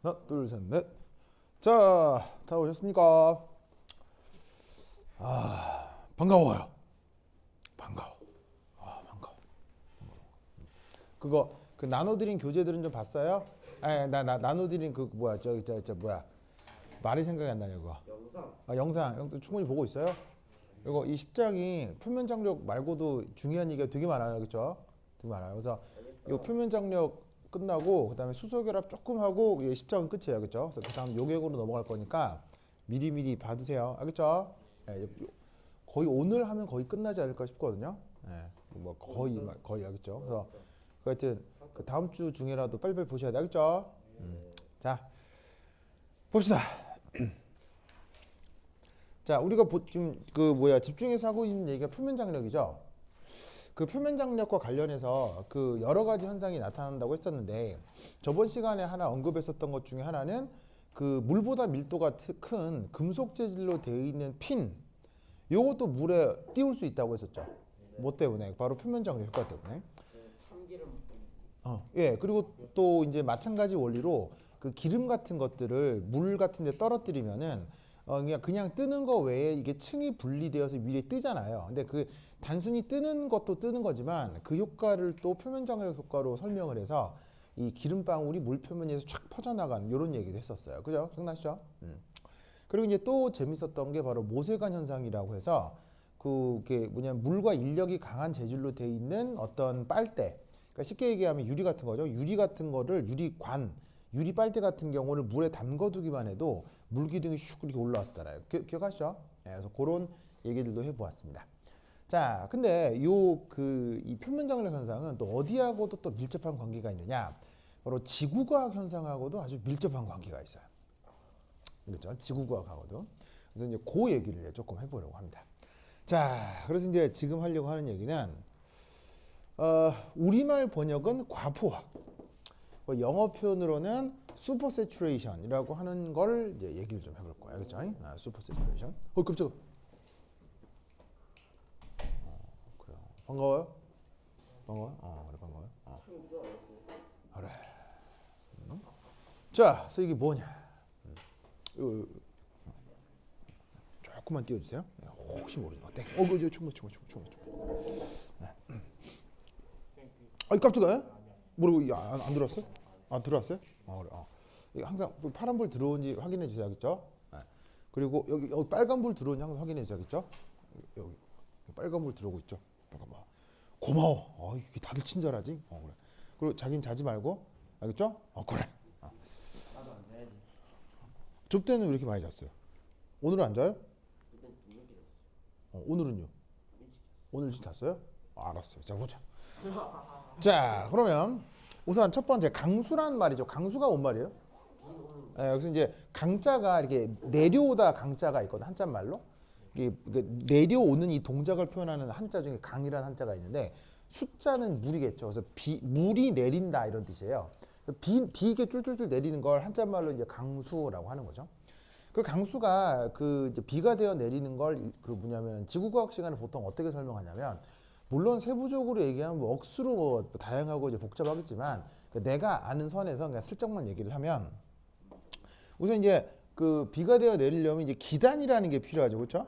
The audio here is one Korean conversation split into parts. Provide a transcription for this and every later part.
하나, 둘, 셋, 넷. 자, 다 오셨습니까? 반가워요. 반가워. 반가워. 그거 그 나눠드린 교재들은 좀 봤어요? 나눠드린 그 뭐야 저 뭐야 말이 생각이 안 나냐 그거. 영상 충분히 보고 있어요? 이거 이 10장이 표면 장력 말고도 중요한 얘기가 되게 많아요, 그렇죠? 되게 많아요. 그래서 이 표면 장력 끝나고 그다음에 수소 결합 조금 하고 이 10장은 끝이에요, 그렇죠? 그래서 그다음 요격으로 넘어갈 거니까 미리 봐두세요, 알겠죠? 예, 거의 오늘 하면 거의 끝나지 않을까 싶거든요. 예, 뭐 거의 알겠죠? 그래서 하여튼 그 다음 주 중에라도 빨리빨리 보셔야 돼, 알겠죠? 자, 봅시다. 자, 우리가 지금 그 뭐야 집중해서 하고 있는 얘기가 표면 장력이죠. 그 표면 장력과 관련해서 그 여러 가지 현상이 나타난다고 했었는데 저번 시간에 하나 언급했었던 것 중에 하나는 그 물보다 밀도가 큰 금속 재질로 되어 있는 핀, 요것도 물에 띄울 수 있다고 했었죠. 뭐 때문에? 바로 표면 장력 효과 때문에. 예, 그리고 또 이제 마찬가지 원리로 그 기름 같은 것들을 물 같은 데 떨어뜨리면은 그냥 뜨는 거 외에 이게 층이 분리되어서 위에 뜨잖아요. 근데 그 단순히 뜨는 것도 뜨는 거지만 그 효과를 또 표면 장력 효과로 설명을 해서 이 기름방울이 물 표면에서 쫙 퍼져나가는 이런 얘기도 했었어요. 그죠? 기억나시죠? 그리고 이제 또 재밌었던 게 바로 모세관 현상이라고 해서 그게 뭐냐면 물과 인력이 강한 재질로 돼 있는 어떤 빨대, 그러니까 쉽게 얘기하면 유리 같은 거죠. 유리 같은 거를 유리 빨대 같은 경우를 물에 담궈두기만 해도 물 기둥이 슉 이렇게 올라왔었잖아요. 기억하시죠? 네, 그래서 그런 얘기들도 해보았습니다. 자, 근데 이 표면 장력 현상은 또 어디하고도 또 밀접한 관계가 있느냐? 바로 지구과학 현상하고도 아주 밀접한 관계가 있어요. 그렇죠? 지구과학하고도. 그래서 이제 그 얘기를 조금 해보려고 합니다. 자, 그래서 이제 지금 하려고 하는 얘기는 우리말 번역은 과포화. 영어 표현으로는 슈퍼 세츄레이션이라고 하는 걸 이제 얘기를 좀 해볼 거예요. 그렇죠? 슈퍼 세츄레이션. 깜짝아. 그래요. 반가워요? 반가워요? 그래, 반가워요. 그래. 자, 그래서 이게 뭐냐? 조금만 띄워주세요. 혹시 모르니까. 그 충분. 네. 깜짝아. 모르고 안 들어왔어요? 들어왔어요? 그래. 이거 항상 파란불 들어온지 확인해 주셔야 겠죠? 네. 그리고 여기 빨간불 들어온지 항상 확인해 주셔야겠죠? 여기 빨간불 들어오고 있죠? 잠깐만. 고마워. 이게 다들 친절하지? 그래. 그리고 자긴 자지 말고, 알겠죠? 그래. 나도 안 자야지. 저 때는 왜 이렇게 많이 잤어요? 오늘은 안 자요? 그땐 늦게 잤어. 오늘은요? 일찍 잤어. 오늘 일찍 잤어요? 알았어요. 자, 보자. 자, 그러면 우선 첫 번째 강수란 말이죠. 강수가 뭔 말이에요? 여기서 이제 강자가 이렇게 내려오다 강자가 있거든, 한자말로. 이게 내려오는 이 동작을 표현하는 한자 중에 강이라는 한자가 있는데 숫자는 물이겠죠. 그래서 물이 내린다 이런 뜻이에요. 비게 쫄쫄쫄 내리는 걸 한자말로 이제 강수라고 하는 거죠. 그 강수가 그 이제 비가 되어 내리는 걸 그 뭐냐면 지구과학 시간에 보통 어떻게 설명하냐면 물론 세부적으로 얘기하면 뭐 억수로 뭐 다양하고 이제 복잡하겠지만 내가 아는 선에서 그냥 슬쩍만 얘기를 하면 우선 이제 그 비가 되어 내리려면 이제 기단이라는 게 필요하죠, 그렇죠?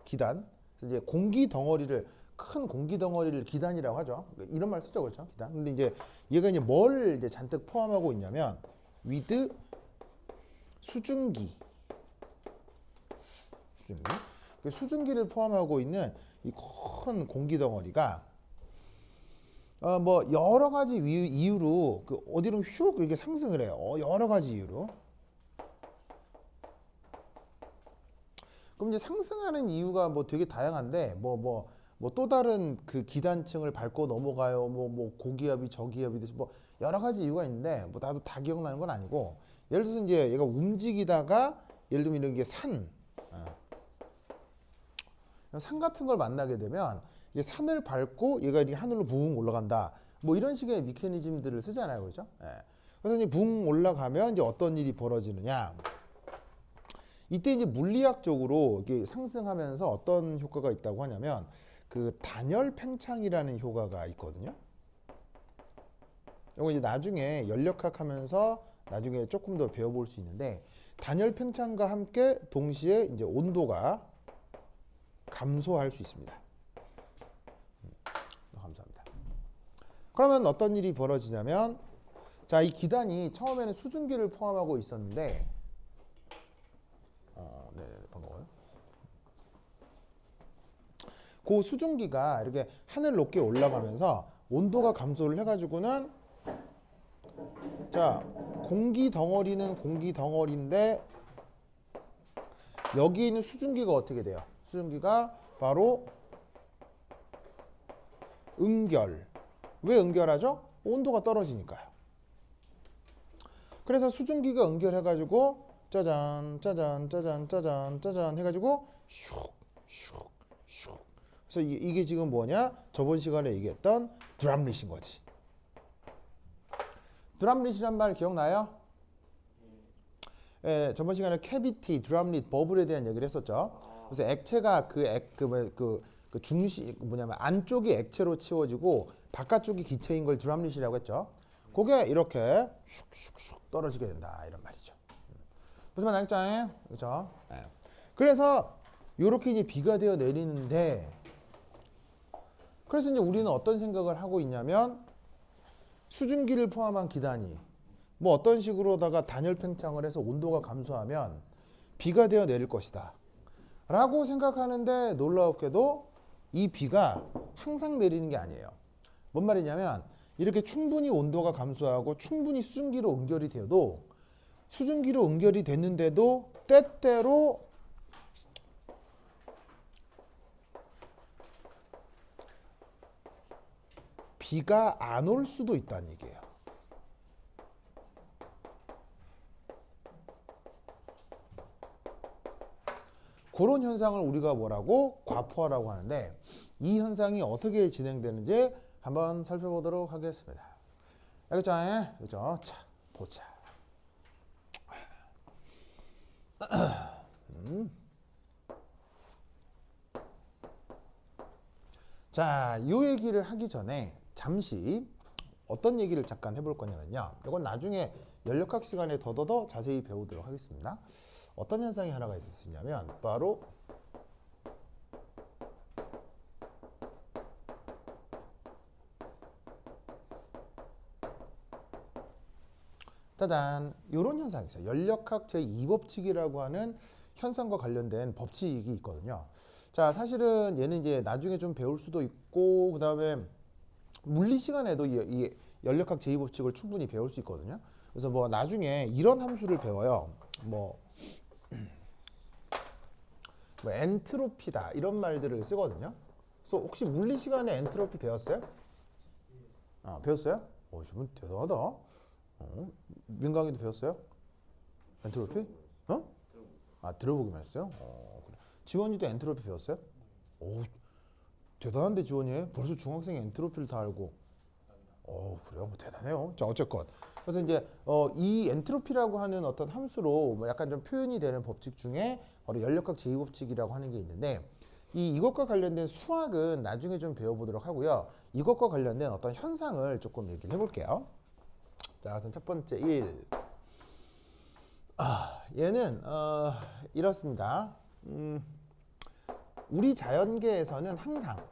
기단. 그래서 이제 큰 공기 덩어리를 기단이라고 하죠. 이런 말 쓰죠, 그렇죠? 기단. 근데 이제 얘가 이제 뭘 이제 잔뜩 포함하고 있냐면 with 수증기. 수증기를 포함하고 있는 이 큰 공기 덩어리가 뭐 여러 가지 이유로 그 어디로 슉 이렇게 상승을 해요. 여러 가지 이유로. 그럼 이제 상승하는 이유가 뭐 되게 다양한데 뭐 또 다른 그 기단층을 밟고 넘어가요. 뭐 고기압이 저기압이 돼서 뭐 여러 가지 이유가 있는데 뭐 나도 다 기억나는 건 아니고 예를 들어서 이제 얘가 움직이다가 예를 들면 이런 게 산 같은 걸 만나게 되면 이제 산을 밟고 얘가 이렇게 하늘로 붕 올라간다. 뭐 이런 식의 메커니즘들을 쓰잖아요, 그렇죠? 그래서 이제 붕 올라가면 이제 어떤 일이 벌어지느냐? 이때 이제 물리학적으로 이게 상승하면서 어떤 효과가 있다고 하냐면 그 단열 팽창이라는 효과가 있거든요. 이거 이제 나중에 연력학 하면서 나중에 조금 더 배워볼 수 있는데 단열 팽창과 함께 동시에 이제 온도가 감소할 수 있습니다. 감사합니다. 그러면 어떤 일이 벌어지냐면 자, 이 기단이 처음에는 수증기를 포함하고 있었는데 네, 반가워요. 그 수증기가 이렇게 하늘 높게 올라가면서 온도가 감소를 해가지고는 자, 공기 덩어리는 공기 덩어리인데 여기 있는 수증기가 어떻게 돼요? 수증기가 바로 응결. 왜 응결하죠? 온도가 떨어지니까요. 그래서 수증기가 응결해가지고 짜잔 짜잔 짜잔 짜잔 짜잔 해가지고 슉슉슉. 그래서 이게 지금 뭐냐? 저번 시간에 얘기했던 드랍릿인 거지. 드랍릿이란 말 기억나요? 예, 저번 시간에 캐비티, 드랍릿, 버블에 대한 얘기를 했었죠. 그래서 액체가 그 중심 뭐냐면 안쪽이 액체로 채워지고 바깥쪽이 기체인 걸 드랍릿이라고 했죠. 그게 이렇게 슉슉슉 떨어지게 된다 이런 말이죠. 무슨 말 알겠죠? 그렇죠? 예. 그래서 이렇게 이제 비가 되어 내리는데 그래서 이제 우리는 어떤 생각을 하고 있냐면 수증기를 포함한 기단이 뭐 어떤 식으로다가 단열 팽창을 해서 온도가 감소하면 비가 되어 내릴 것이다 라고 생각하는데 놀라웠게도 이 비가 항상 내리는 게 아니에요. 뭔 말이냐면 이렇게 충분히 온도가 감소하고 충분히 수증기로 응결이 되어도 수증기로 응결이 됐는데도 때때로 비가 안 올 수도 있다는 얘기예요. 그런 현상을 우리가 뭐라고? 과포화라고 하는데 이 현상이 어떻게 진행되는지 한번 살펴보도록 하겠습니다. 알겠죠? 그렇죠? 자, 보자. 자, 이 얘기를 하기 전에 잠시 어떤 얘기를 잠깐 해볼 거냐면요. 이건 나중에 연력학 시간에 더더더 자세히 배우도록 하겠습니다. 어떤 현상이 하나가 있었냐면 바로 짜잔 이런 현상이 있어요. 연력학 제2법칙이라고 하는 현상과 관련된 법칙이 있거든요. 자, 사실은 얘는 이제 나중에 좀 배울 수도 있고 그 다음에 물리 시간에도 이 연력학 제2법칙을 충분히 배울 수 있거든요. 그래서 뭐 나중에 이런 함수를 배워요. 뭐 엔트로피다 이런 말들을 쓰거든요. 그래서 혹시 물리 시간에 엔트로피 배웠어요? 아, 배웠어요? 저분 대단하다. 민강이도 배웠어요? 엔트로피? 아, 들어보기만 했어요? 그래. 지원이도 엔트로피 배웠어요? 오, 대단한데 지원이 벌써 중학생이 엔트로피를 다 알고. 그래요? 뭐 대단해요. 자, 어쨌건. 그래서 이제 이 엔트로피라고 하는 어떤 함수로 뭐 약간 좀 표현이 되는 법칙 중에 바로 연력학 제2법칙이라고 하는 게 있는데 이것과 관련된 수학은 나중에 좀 배워보도록 하고요. 이것과 관련된 어떤 현상을 조금 얘기를 해볼게요. 자, 우선 첫 번째 1. 얘는 이렇습니다. 우리 자연계에서는 항상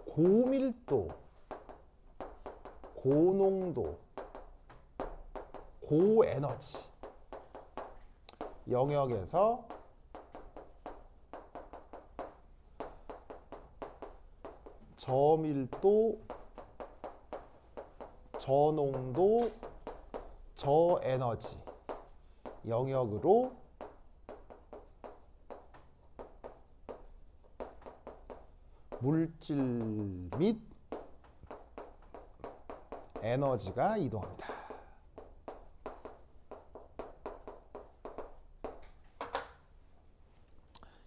고밀도, 고농도, 고에너지 영역에서 저밀도, 저농도, 저에너지 영역으로 물질 및 에너지가 이동합니다.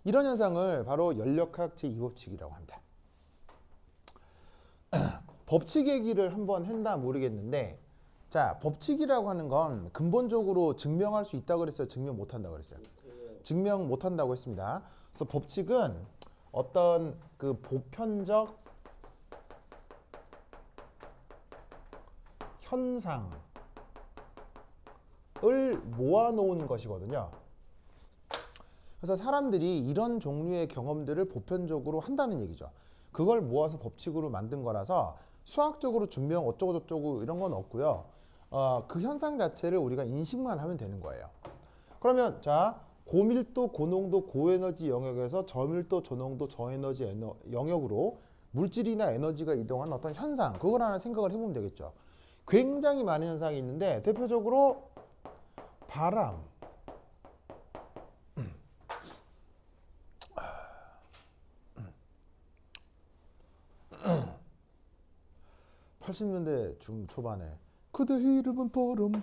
이런 현상을 바로 연력학 제2법칙이라고 합니다. 법칙 얘기를 한번 했나 모르겠는데 자, 법칙이라고 하는 건 근본적으로 증명할 수 있다고 그랬어요? 증명 못한다고 그랬어요? 증명 못한다고 했습니다. 그래서 법칙은 어떤 그 보편적 현상을 모아놓은 것이거든요. 그래서 사람들이 이런 종류의 경험들을 보편적으로 한다는 얘기죠. 그걸 모아서 법칙으로 만든 거라서 수학적으로 증명 어쩌고저쩌고 이런 건 없고요. 그 현상 자체를 우리가 인식만 하면 되는 거예요. 그러면 자, 고밀도, 고농도, 고에너지 영역에서 저밀도, 저농도, 저에너지 영역으로 물질이나 에너지가 이동하는 어떤 현상, 그걸 하나 생각을 해보면 되겠죠. 굉장히 많은 현상이 있는데 대표적으로 바람, 80년대 중초반에 그대의 이름은 바람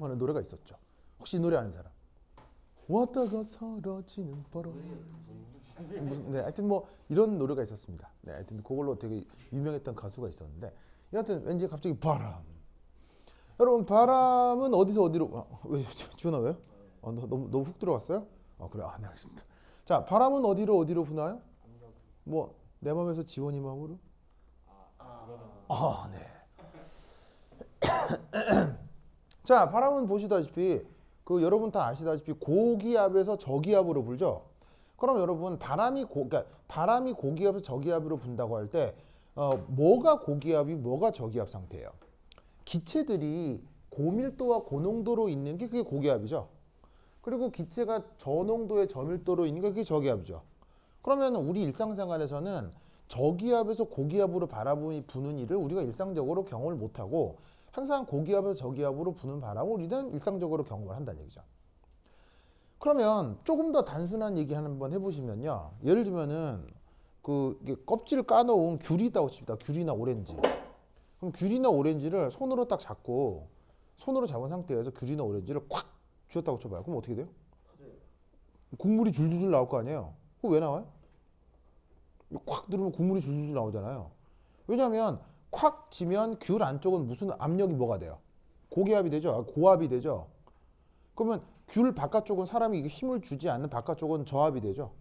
하는 노래가 있었죠. 혹시 이 노래 아는 사람? 왔다가 사라지는 바람. 네, 하여튼 뭐 이런 노래가 있었습니다. 네, 하여튼 그걸로 되게 유명했던 가수가 있었는데, 여하튼 왠지 갑자기 바람. 여러분 바람은 어디서 어디로? 왜 지원아 왜요? 너무 훅 들어갔어요? 그래, 네 알겠습니다. 자, 바람은 어디로 부나요? 뭐 내 맘에서 지원이 마음으로? 네. 자, 바람은 보시다시피 여러분 다 아시다시피 고기압에서 저기압으로 불죠. 그럼 여러분 그러니까 바람이 고기압에서 저기압으로 분다고 할 때 뭐가 고기압이 뭐가 저기압 상태예요? 기체들이 고밀도와 고농도로 있는 게 그게 고기압이죠. 그리고 기체가 저농도에 저밀도로 있는 게 그게 저기압이죠. 그러면 우리 일상생활에서는 저기압에서 고기압으로 바람이 부는 일을 우리가 일상적으로 경험을 못하고 항상 고기압에서 저기압으로 부는 바람을 우리는 일상적으로 경험을 한다는 얘기죠. 그러면 조금 더 단순한 얘기 한번 해보시면요. 예를 들면은 이게 껍질 까놓은 귤이다 칩시다. 귤이나 오렌지. 그럼 귤이나 오렌지를 손으로 딱 잡고 손으로 잡은 상태에서 귤이나 오렌지를 콱 쥐었다고 쳐봐요. 그럼 어떻게 돼요? 국물이 줄줄줄 나올 거 아니에요. 그거 왜 나와요? 콱 누르면 국물이 줄줄 나오잖아요. 왜냐하면 콱 쥐면 귤 안쪽은 무슨 압력이 뭐가 돼요? 고기압이 되죠. 고압이 되죠. 그러면 귤 바깥쪽은 사람이 이게 힘을 주지 않는 바깥쪽은 저압이 되죠.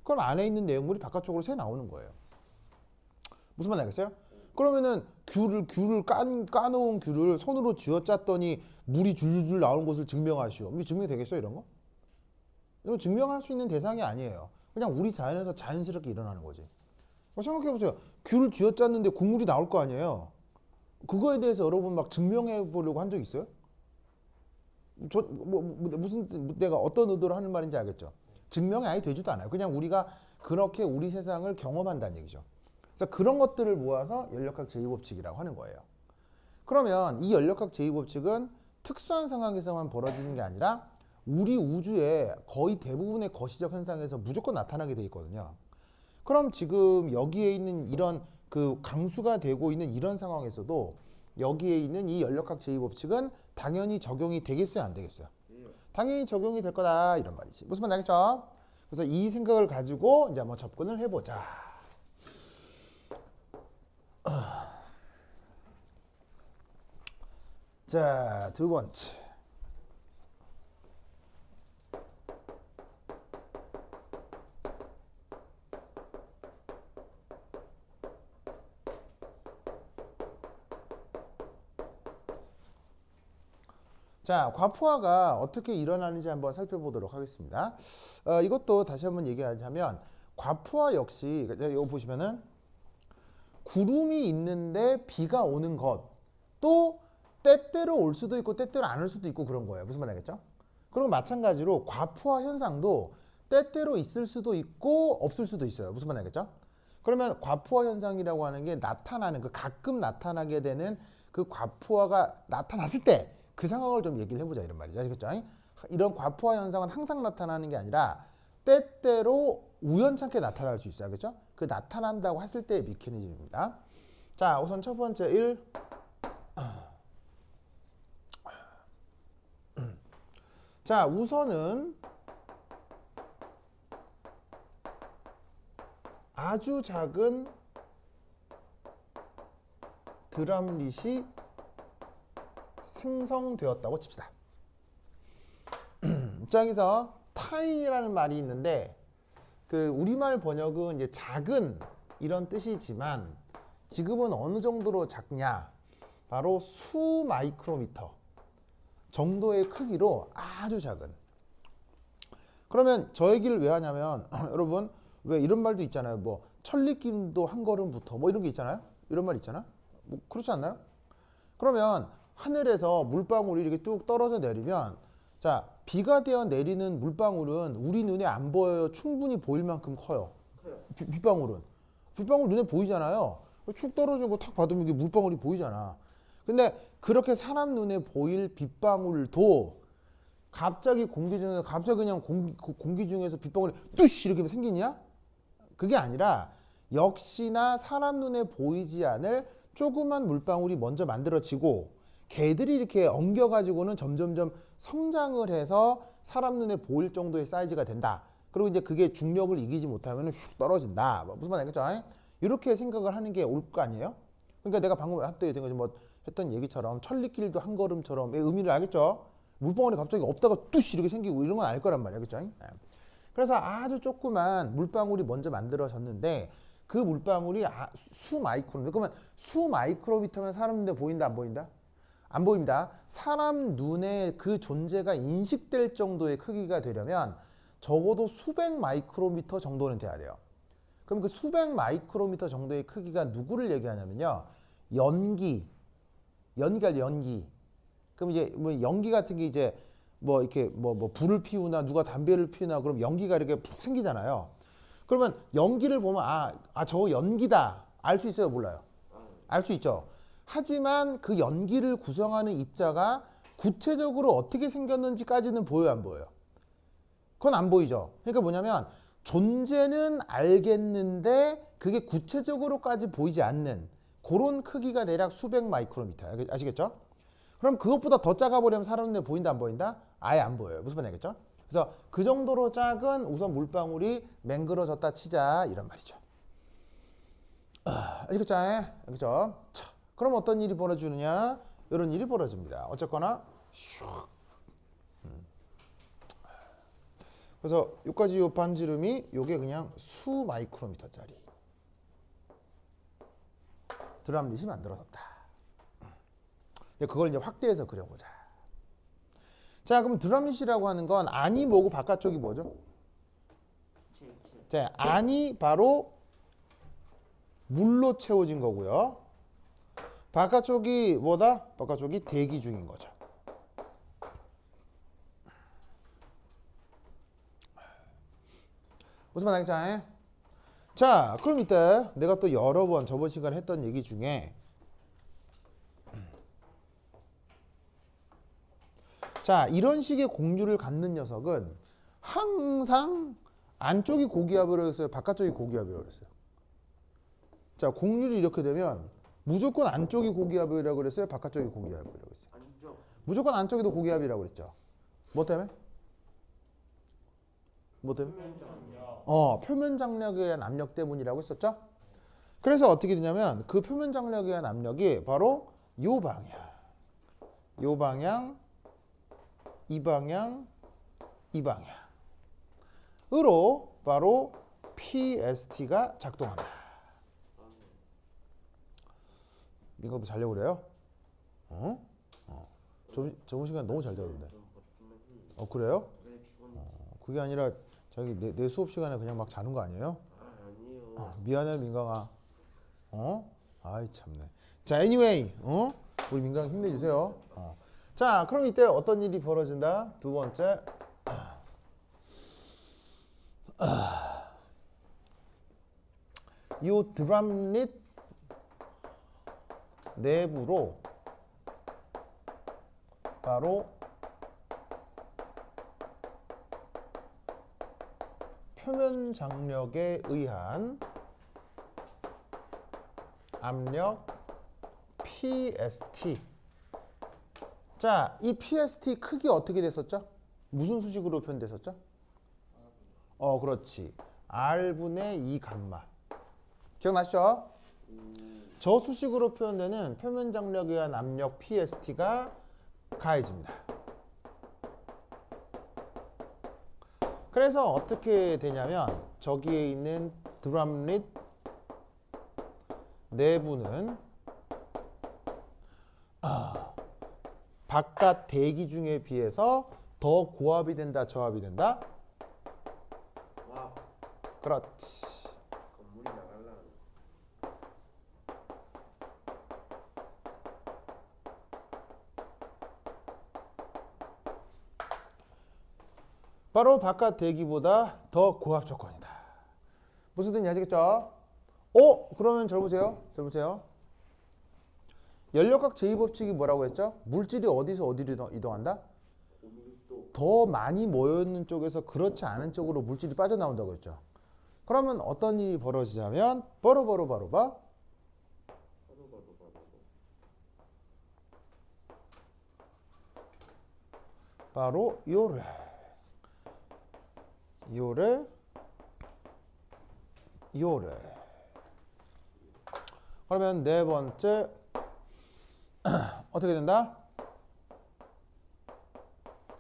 그럼 안에 있는 내용물이 바깥쪽으로 새 나오는 거예요. 무슨 말 알겠어요? 그러면은 귤을 까놓은 귤을 손으로 쥐어짰더니 물이 줄줄 나오는 것을 증명하시오. 이게 증명이 되겠어요, 이런 거? 이건 증명할 수 있는 대상이 아니에요. 그냥 우리 자연에서 자연스럽게 일어나는 거지. 생각해보세요. 귤을 쥐어짰는데 국물이 나올 거 아니에요. 그거에 대해서 여러분 막 증명해 보려고 한 적 있어요? 무슨 내가 어떤 의도로 하는 말인지 알겠죠? 증명이 아예 되지도 않아요. 그냥 우리가 그렇게 우리 세상을 경험한다는 얘기죠. 그래서 그런 것들을 모아서 연력학 제2법칙이라고 하는 거예요. 그러면 이 연력학 제2법칙은 특수한 상황에서만 벌어지는 게 아니라 우리 우주의 거의 대부분의 거시적 현상에서 무조건 나타나게 돼 있거든요. 그럼 지금 여기에 있는 이런 강수가 되고 있는 이런 상황에서도 여기에 있는 이 연력학 제2법칙은 당연히 적용이 되겠어요, 안 되겠어요? 당연히 적용이 될 거다 이런 말이지. 무슨 말 알겠죠? 그래서 이 생각을 가지고 이제 한번 접근을 해보자. 자, 두 번째. 자, 과포화가 어떻게 일어나는지 한번 살펴보도록 하겠습니다. 이것도 다시 한번 얘기하자면 과포화 역시 이거 보시면은 구름이 있는데 비가 오는 것도 때때로 올 수도 있고 때때로 안 올 수도 있고 그런 거예요. 무슨 말 알겠죠? 그리고 마찬가지로 과포화 현상도 때때로 있을 수도 있고 없을 수도 있어요. 무슨 말 알겠죠? 그러면 과포화 현상이라고 하는 게 나타나는 가끔 나타나게 되는 그 과포화가 나타났을 때 그 상황을 좀 얘기를 해보자 이런 말이죠. 아시겠죠? 이런 과포화 현상은 항상 나타나는 게 아니라 때때로 우연찮게 나타날 수 있어요. 알겠죠? 그 나타난다고 했을 때의 메커니즘입니다. 자, 우선 첫 번째 1. 자, 우선은 아주 작은 드랍릿이 생성되었다고 칩시다. 자, 여기서 타인이라는 말이 있는데 그 우리말 번역은 이제 작은 이런 뜻이지만 지금은 어느 정도로 작냐? 바로 수 마이크로미터 정도의 크기로 아주 작은. 그러면 저 얘기를 왜 하냐면 여러분 왜 이런 말도 있잖아요. 뭐 천리길도 한 걸음부터 뭐 이런 게 있잖아요. 이런 말 있잖아. 뭐 그렇지 않나요? 그러면 하늘에서 물방울이 이렇게 뚝 떨어져 내리면 자 비가 되어 내리는 물방울은 우리 눈에 안 보여요. 충분히 보일 만큼 커요. 커요. 빗방울은 빗방울 눈에 보이잖아요. 축 떨어지고 탁 받으면 이게 물방울이 보이잖아. 근데 그렇게 사람 눈에 보일 빗방울도 갑자기 공기 중에서 갑자기 그냥 공기 중에서 빗방울이 뚜시 이렇게 생기냐? 그게 아니라 역시나 사람 눈에 보이지 않을 조그만 물방울이 먼저 만들어지고 걔들이 이렇게 엉겨가지고는 점점점 성장을 해서 사람 눈에 보일 정도의 사이즈가 된다. 그리고 이제 그게 중력을 이기지 못하면 슉 떨어진다. 뭐 무슨 말인지 알겠죠? 이렇게 생각을 하는 게 올 거 아니에요? 그러니까 내가 방금 한때 뭐 했던 얘기처럼 천리길도 한 걸음처럼 의미를 알겠죠? 물방울이 갑자기 없다가 뚜시 이렇게 생기고 이런 건 알 거란 말이야. 그렇죠? 그래서 아주 조그만 물방울이 먼저 만들어졌는데 그 물방울이 수 마이크로미터. 그러면 수 마이크로미터면 사람 눈에 보인다 안 보인다? 안 보입니다. 사람 눈에 그 존재가 인식될 정도의 크기가 되려면 적어도 수백 마이크로미터 정도는 돼야 돼요. 그럼 그 수백 마이크로미터 정도의 크기가 누구를 얘기하냐면요. 연기. 그럼 이제 뭐 연기 같은 게 이제 뭐 이렇게 뭐 불을 피우나 누가 담배를 피우나 그럼 연기가 이렇게 푹 생기잖아요. 그러면 연기를 보면 저거 연기다. 알 수 있어요, 몰라요? 알 수 있죠. 하지만 그 연기를 구성하는 입자가 구체적으로 어떻게 생겼는지까지는 보여요, 안 보여요? 그건 안 보이죠. 그러니까 뭐냐면 존재는 알겠는데 그게 구체적으로까지 보이지 않는 그런 크기가 대략 수백 마이크로미터예요. 아시겠죠? 그럼 그것보다 더 작아 버리면 사람 눈에 보인다 안 보인다? 아예 안 보여요. 무슨 말이겠죠? 그래서 그 정도로 작은 우선 물방울이 맹그러졌다 치자 이런 말이죠. 아시겠죠? 알겠죠? 자, 그럼 어떤 일이 벌어지느냐? 이런 일이 벌어집니다. 어쨌거나 슉. 그래서 여기까지 요 반지름이 요게 그냥 수 마이크로미터짜리 드럼릿이 만들어졌다. 그걸 이제 확대해서 그려보자. 자, 그럼 드럼릿이라고 하는 건 안이 뭐고 바깥쪽이 뭐죠? 자, 안이 바로 물로 채워진 거고요. 바깥쪽이 뭐다? 바깥쪽이 대기 중인 거죠. 무슨 말 알겠죠? 자, 그럼 이때 내가 또 여러 번 저번 시간에 했던 얘기 중에 자, 이런 식의 공류를 갖는 녀석은 항상 안쪽이 고기압이라고 했어요? 바깥쪽이 고기압이라고 했어요? 자, 공률이 이렇게 되면 무조건 안쪽이 고기압이라고 그랬어요? 바깥쪽이 고기압이라고 했어요? 안쪽. 무조건 안쪽에도 고기압이라고 그랬죠. 뭐 때문에? 뭐 때문에? 표면 장력에 의한 압력 때문이라고 했었죠? 그래서 어떻게 되냐면 그 표면 장력에 의한 압력이 바로 요 방향, 요 방향, 이 방향, 이 방향으로 바로 PST가 작동한다. 이것도 자려고 그래요? 저번 시간 너무 잘 자던데. 그래요? 그게 아니라 자기 내 수업 시간에 그냥 막 자는 거 아니에요? 아니에요. 미안해 민강아. 아이 참네. 자, anyway, 우리 민강 힘내주세요. 자, 그럼 이때 어떤 일이 벌어진다? 두 번째. 이 드럼릿 내부로 바로 표면 장력에 의한 압력 PST. 자, 이 PST 크기 어떻게 됐었죠? 무슨 수식으로 표현됐었죠? 그렇지. R분의 2 감마. 기억나시죠? 저 수식으로 표현되는 표면 장력에 의한 압력 PST가 가해집니다. 그래서 어떻게 되냐면 저기에 있는 드럼릿 내부는 바깥 대기 중에 비해서 더 고압이 된다, 저압이 된다? 와, 그렇지. 건물이 나갈라. 바로 바깥 대기보다 더 고압 조건이다. 무슨 뜻인지 아시겠죠? 그러면 잘 보세요. 잘 보세요. 연력학 제2법칙이 뭐라고 했죠? 물질이 어디서 어디로 이동한다? 더 많이 모여있는 쪽에서 그렇지 않은 쪽으로 물질이 빠져나온다고 했죠. 그러면 어떤 일이 벌어지냐면 바로 요래 그러면 네 번째 어떻게 된다?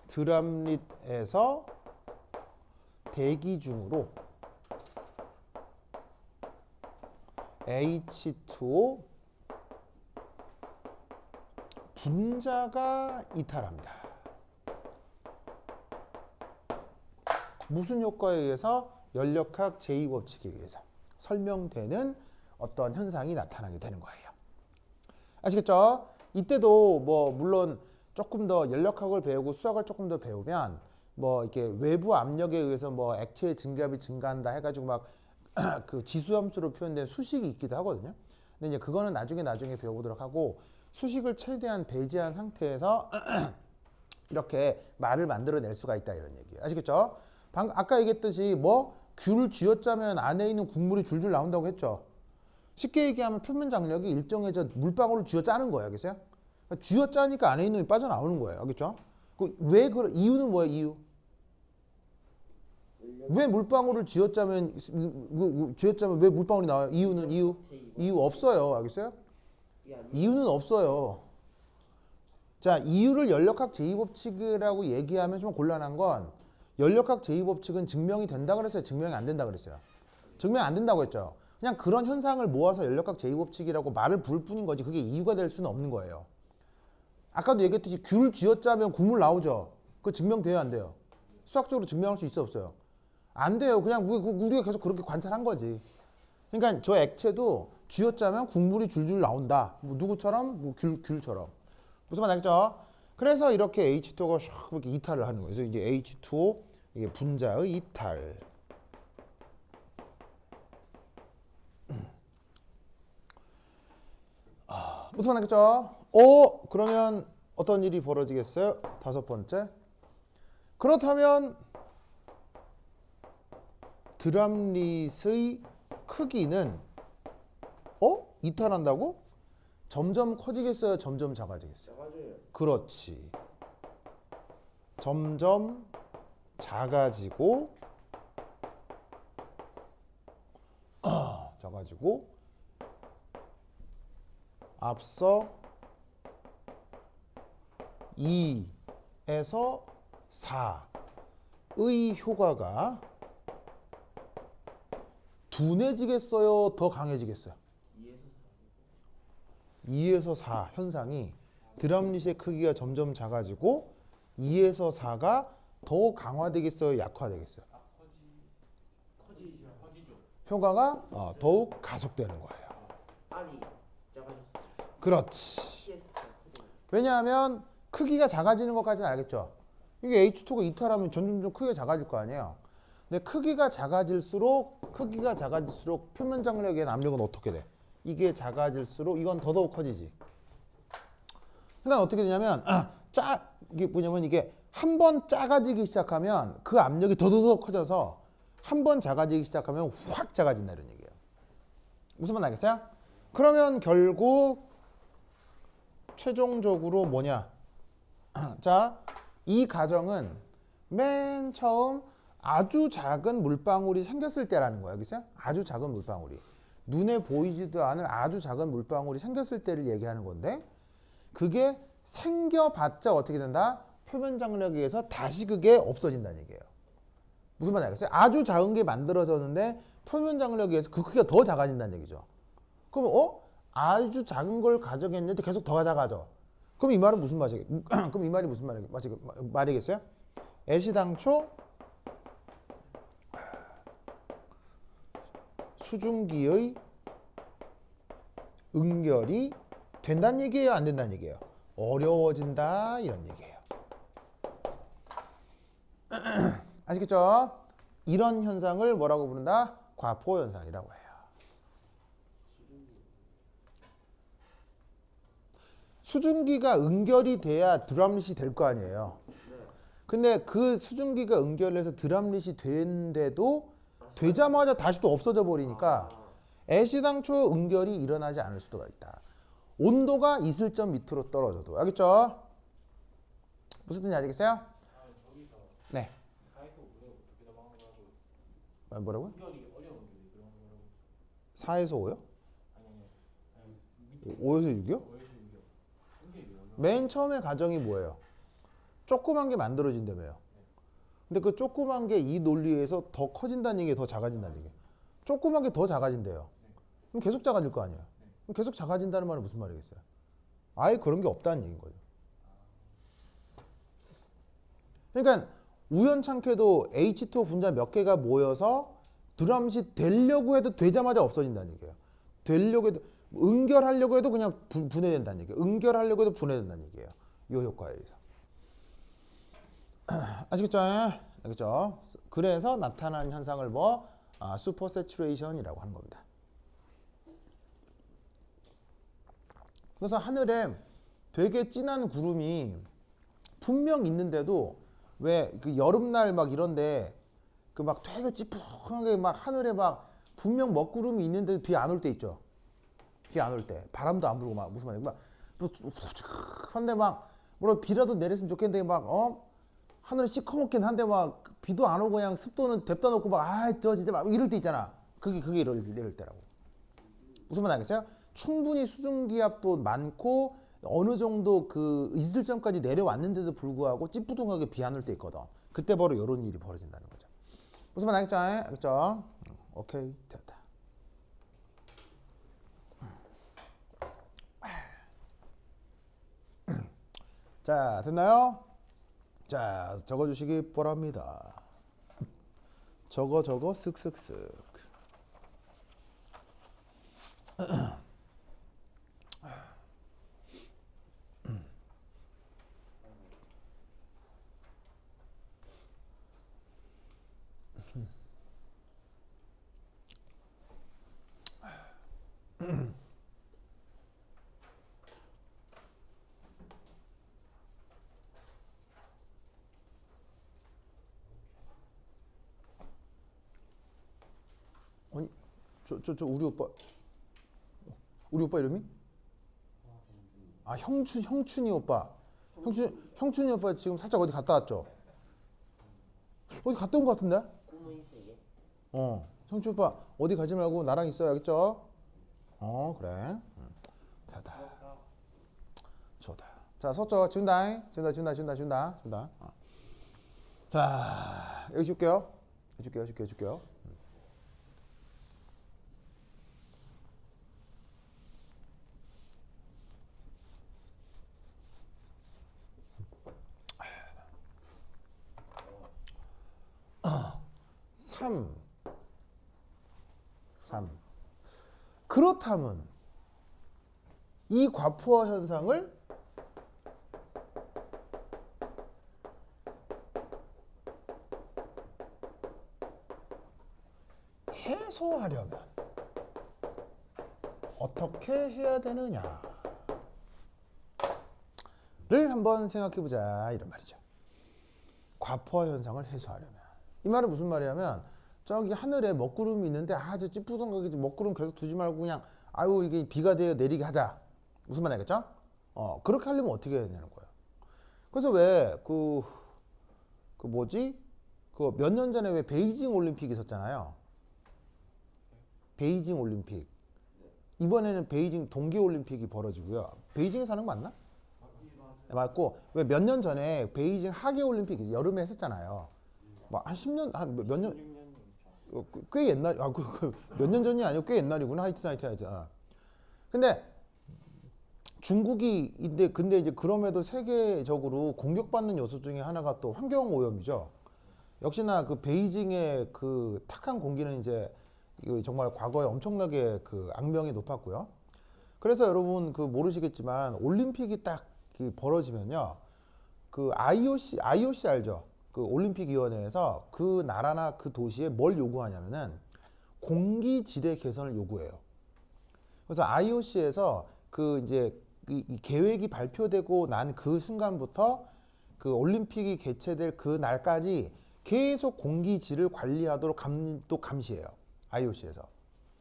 드럼릿에서 대기 중으로 H2O 분자가 이탈합니다. 무슨 효과에 의해서? 연력학 제2법칙에 의해서 설명되는 어떤 현상이 나타나게 되는 거예요. 아시겠죠? 이때도 뭐 물론 조금 더 연력학을 배우고 수학을 조금 더 배우면 뭐 이렇게 외부 압력에 의해서 뭐 액체의 증가압이 증가한다 해가지고 막 그 지수함수로 표현된 수식이 있기도 하거든요. 근데 이제 그거는 나중에 배워보도록 하고 수식을 최대한 배제한 상태에서 이렇게 말을 만들어낼 수가 있다 이런 얘기예요. 아시겠죠? 아까 얘기했듯이 뭐 귤을 쥐어짜면 안에 있는 국물이 줄줄 나온다고 했죠. 쉽게 얘기하면 표면 장력이 일정해져 물방울을 쥐어짜는 거예요. 알겠어요? 그러니까 쥐어짜니까 안에 있는 게 빠져나오는 거예요. 알겠죠? 이유는 뭐예요? 이유? 왜 물방울을 쥐어짜면 왜 물방울이 나와요? 이유 없어요. 알겠어요? 이유는 없어요. 자, 이유를 연력학 제2법칙이라고 얘기하면 좀 곤란한 건 연력학 제2법칙은 증명이 된다 그랬어요? 증명이 안 된다 그랬어요? 증명이 안 된다고 했죠. 그냥 그런 현상을 모아서 연력학 제2법칙이라고 말을 부를 뿐인 거지 그게 이유가 될 수는 없는 거예요. 아까도 얘기했듯이 귤을 쥐어짜면 국물 나오죠. 그거 증명돼요 안 돼요? 수학적으로 증명할 수 있어 없어요? 안 돼요. 그냥 우리가 계속 그렇게 관찰한 거지. 그러니까 저 액체도 쥐어짜면 국물이 줄줄 나온다. 뭐 누구처럼? 뭐 귤처럼. 무슨 말 알겠죠? 그래서 이렇게 H2O가 샥 이렇게 이탈을 하는 거예요. 그래서 이제 H2O 이게 분자의 이탈. 무슨 말 알겠죠? 그러면 어떤 일이 벌어지겠어요? 다섯 번째. 그렇다면 드럼릿의 크기는 이탈한다고? 점점 커지겠어요? 점점 작아지겠어요? 작아져요. 그렇지. 점점 작아지고 앞서 2에서 4의 효과가 둔해지겠어요? 더 강해지겠어요? 2에서 4 현상이 드럼릿의 크기가 점점 작아지고 2에서 4가 더 강화되겠어요? 약화되겠어요? 커지죠. 효과가 더욱 가속되는 거예요. 아니, 작아졌어. 그렇지. PS가 커져. 왜냐하면 크기가 작아지는 것까지는 알겠죠. 이게 H2가 이탈하면 점점 크기가 작아질 거 아니에요. 근데 크기가 작아질수록 표면 장력에 대한 압력은 어떻게 돼? 이게 작아질수록 이건 더더욱 커지지. 그러니까 어떻게 되냐면 이게 뭐냐면 이게 한 번 작아지기 시작하면 그 압력이 더더욱 커져서 한 번 작아지기 시작하면 확 작아진다 이런 얘기예요. 무슨 말 알겠어요? 그러면 결국 최종적으로 뭐냐? 자, 이 가정은 맨 처음 아주 작은 물방울이 생겼을 때라는 거예요. 알겠어요? 아주 작은 물방울이. 눈에 보이지도 않을 아주 작은 물방울이 생겼을 때를 얘기하는 건데 그게 생겨봤자 어떻게 된다? 표면 장력에 의해서 다시 그게 없어진다는 얘기예요. 무슨 말인지 알겠어요? 아주 작은 게 만들어졌는데 표면 장력에 의해서 그 크기가 더 작아진다는 얘기죠. 그럼 아주 작은 걸 가져겠는데 계속 더 작아져. 그럼 이 말은 무슨 말이겠? 그럼 이 말이 무슨 말이겠어요? 애시당초 수증기의 응결이 된다는 얘기예요, 안 된다는 얘기예요? 어려워진다 이런 얘기예요. 아시겠죠? 이런 현상을 뭐라고 부른다? 과포 현상이라고 해요. 수증기가 응결이 돼야 드럼릿이 될 거 아니에요. 근데 그 수증기가 응결해서 드럼릿이 되는데도 되자마자 다시 또 없어져 버리니까 애시당초 응결이 일어나지 않을 수도 있다. 온도가 있을 점 밑으로 떨어져도. 알겠죠? 무슨 뜻인지 아시겠어요? 네. 뭐라고요? 4에서 5요? 5에서 6이요? 맨 처음에 가정이 뭐예요? 조그만 게 만들어진다며요. 근데 그 조그만 게 이 논리에서 더 커진다는 얘기예요? 더 작아진다는 얘기예요? 조그만 게 더 작아진대요. 그럼 계속 작아질 거 아니에요? 그럼 계속 작아진다는 말은 무슨 말이겠어요? 아예 그런 게 없다는 얘기인 거죠. 그러니까 우연찮게도 H2O 분자 몇 개가 모여서 드럼릿이 되려고 해도 되자마자 없어진다는 얘기예요. 되려고 해도 응결하려고 해도 그냥 분해된다는 얘기예요. 응결하려고 해도 분해된다는 얘기예요. 이 효과에 의해서. 아시겠죠? 알겠죠? 그래서 나타나는 현상을 슈퍼 세츄레이션이라고 하는 겁니다. 그래서 하늘에 되게 진한 구름이 분명 있는데도 왜 그 여름날 막 이런데 그 막 되게 찌푸하게 막 하늘에 막 분명 먹구름이 있는데도 비 안 올 때 있죠. 비 안 올 때 바람도 안 불고 막 무슨 말이야 막 한데 막 뭐라 비라도 내렸으면 좋겠는데 막 하늘이 시커멓긴 한데 막 비도 안 오고 그냥 습도는 냅다 놓고 막 저 진짜 막 이럴 때 있잖아. 그게 이럴 때라고. 무슨 말 알겠어요? 충분히 수증기압도 많고 어느 정도 그 있을 점까지 내려왔는데도 불구하고 찌뿌둥하게 비 안 올 때 있거든. 그때 바로 이런 일이 벌어진다는 거죠. 무슨 말 알겠죠? 알겠죠? 오케이, 됐다. 자, 됐나요? 자, 적어주시기 바랍니다. 적어 쓱쓱쓱. 아니, 저 우리 오빠 이름이? 아, 형춘이 오빠. 형춘이 오빠 지금 살짝 어디 갔다 왔죠? 어디 갔다 온 것 같은데? 꿈의 세계? 형춘 오빠 어디 가지 말고 나랑 있어요, 알겠죠? 그래. 됐다. 좋다. 자, 썼죠? 준다. 자, 여기 줄게요. 해줄게요. 삼. 그렇다면 이 과포화 현상을 해소하려면 어떻게 해야 되느냐를 한번 생각해 보자 이런 말이죠. 과포화 현상을 해소하려면 이 말은 무슨 말이냐면 저기 하늘에 먹구름이 있는데 아주 찌뿌둥하게 먹구름 계속 두지 말고 그냥 아유 이게 비가 내리게 하자. 무슨 말 알겠죠? 그렇게 하려면 어떻게 해야 되는 거예요? 그래서 왜 그 몇 년 전에 왜 베이징 올림픽 있었잖아요. 베이징 올림픽. 이번에는 베이징 동계 올림픽이 벌어지고요. 베이징에서 하는 거 맞나? 네, 맞고 왜 몇 년 전에 베이징 하계 올림픽 여름에 했었잖아요. 한 10년 한 몇 년 16년 꽤 옛날 몇 년 전이 아니고 꽤 옛날이구나. 하여튼. 근데 중국이 근데 이제 그럼에도 세계적으로 공격받는 요소 중에 하나가 또 환경 오염이죠. 역시나 그 베이징의 그 탁한 공기는 이제 이거 정말 과거에 엄청나게 그 악명이 높았고요. 그래서 여러분 그 모르시겠지만 올림픽이 딱 벌어지면요. 그 IOC 알죠? 그 올림픽 위원회에서 그 나라나 그 도시에 뭘 요구하냐면은 공기 질의 개선을 요구해요. 그래서 IOC에서 그 이제 이 계획이 발표되고 난 그 순간부터 그 올림픽이 개최될 그 날까지 계속 공기질을 관리하도록 또 감시해요. IOC에서.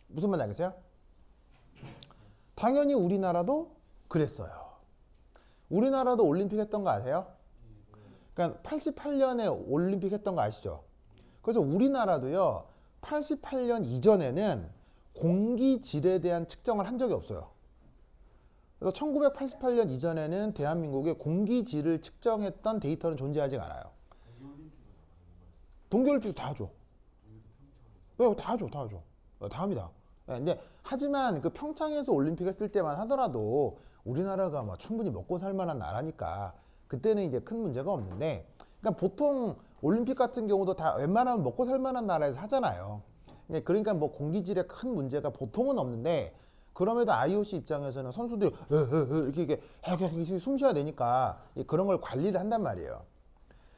무슨 말인지 알겠어요? 당연히 우리나라도 그랬어요. 우리나라도 올림픽 했던 거 아세요? 그러니까 88년에 올림픽 했던 거 아시죠? 그래서 우리나라도요. 88년 이전에는 공기질에 대한 측정을 한 적이 없어요. 그래서 1988년 이전에는 대한민국의 공기질을 측정했던 데이터는 존재하지 않아요. 동계올림픽도 다 하죠. 네, 다 하죠. 다 합니다. 네, 근데 하지만 그 평창에서 올림픽 했을 때만 하더라도 우리나라가 뭐 충분히 먹고 살 만한 나라니까 그때는 이제 큰 문제가 없는데, 그러니까 보통 올림픽 같은 경우도 다 웬만하면 먹고 살 만한 나라에서 하잖아요. 그러니까 뭐 공기질에 큰 문제가 보통은 없는데, 그럼에도 IOC 입장에서는 선수들이 이렇게 숨 쉬어야 되니까 그런 걸 관리를 한단 말이에요.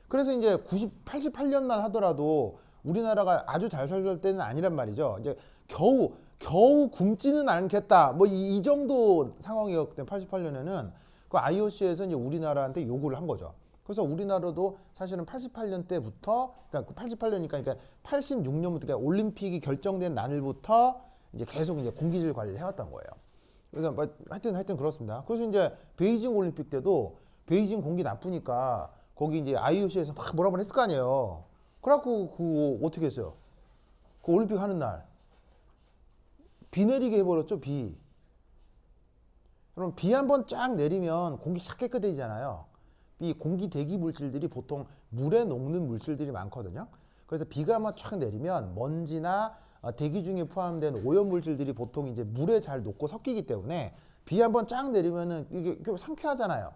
그래서 이제 88년만 하더라도 우리나라가 아주 잘 살던 때는 아니란 말이죠. 이제 겨우 굶지는 않겠다. 뭐 이 정도 상황이었기 때문에 88년에는 그 IOC에서 이제 우리나라한테 요구를 한 거죠. 그래서 우리나라도 사실은 88년 때부터, 그러니까 88년이니까 그러니까 86년부터 그러니까 올림픽이 결정된 날부터 이제 계속 이제 공기질 관리를 해왔던 거예요. 그래서 뭐 하여튼 그렇습니다. 그래서 이제 베이징 올림픽 때도 베이징 공기 나쁘니까 거기 이제 IOC에서 막 뭐라고 했을 거 아니에요. 그래갖고 그 어떻게 했어요? 그 올림픽 하는 날 비 내리게 해버렸죠. 비. 그럼 비 한 번 쫙 내리면 공기 싹 깨끗해지잖아요. 이 공기 대기 물질들이 보통 물에 녹는 물질들이 많거든요. 그래서 비가 한번 쫙 내리면 먼지나 대기 중에 포함된 오염 물질들이 보통 이제 물에 잘 녹고 섞이기 때문에 비 한번 쫙 내리면은 이게 상쾌하잖아요.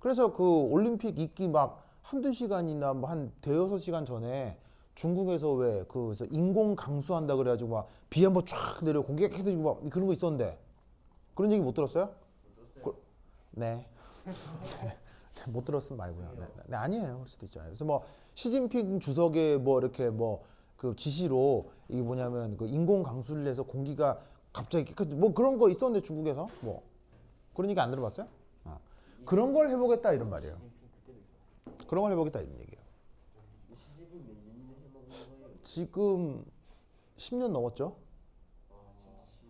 그래서 그 올림픽 있기 막 한두 시간이나 뭐 한 대여섯 시간 전에 중국에서 왜 그래서 인공 강수한다 그래가지고 막 비 한번 쫙 내려 공기가 깨끗해지고 막 그런 거 있었는데 그런 얘기 못 들었어요? 네. 못 들었으면 말고요. 네, 아니에요. 그럴 수도 있잖아요. 그래서 뭐 시진핑 주석의 뭐 이렇게 뭐 그 지시로 이게 뭐냐면 그 인공 강수를 해서 공기가 갑자기 깨끗 뭐 그런 거 있었는데 중국에서 뭐 그런 얘기 안 들어봤어요? 그런 걸 해보겠다 이런 말이에요. 그런 걸 해보겠다 이런 얘기예요. 시집이 몇 년이나 해먹은 거예요? 지금 10년 넘었죠?